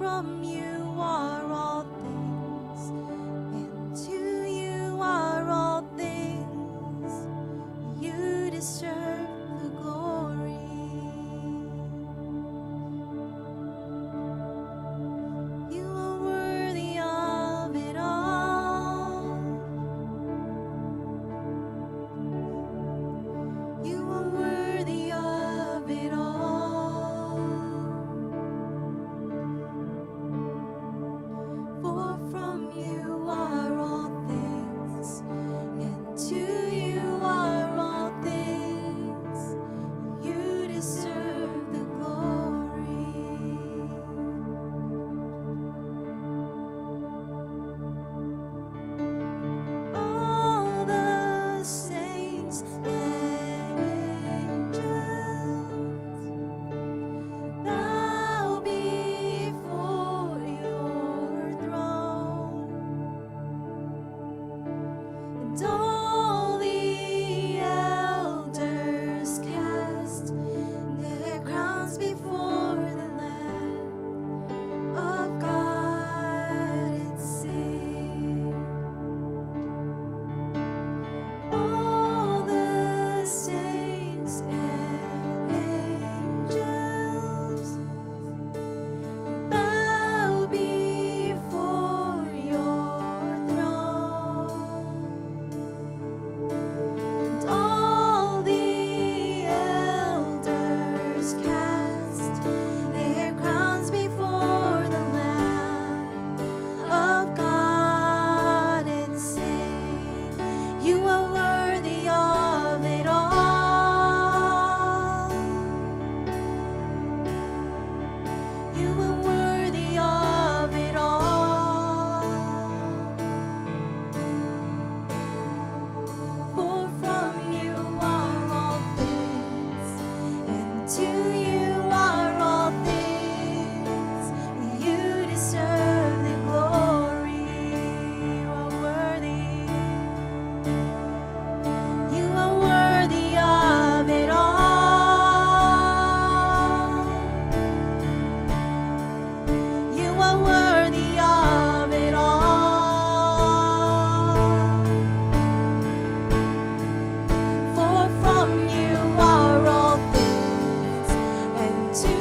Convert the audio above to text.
from you are all things, and to you are all things. You deserve the glory. You are worthy of it all. You are worthy of it all. For from you are all things, and to you are all things. You deserve the glory. All the saints and angels bow before your throne, and all the elders cast their crowns before the Lamb of God and sing. All the saints and angels bow before your throne, and all the elders cast their crowns before the Lamb of God and sing, you are worthy of it all. You are worthy of it all. For from you are all things, and to you are all things. You deserve the glory. You are worthy. You are worthy of it all. You are worthy of it all. For from you are all things, and to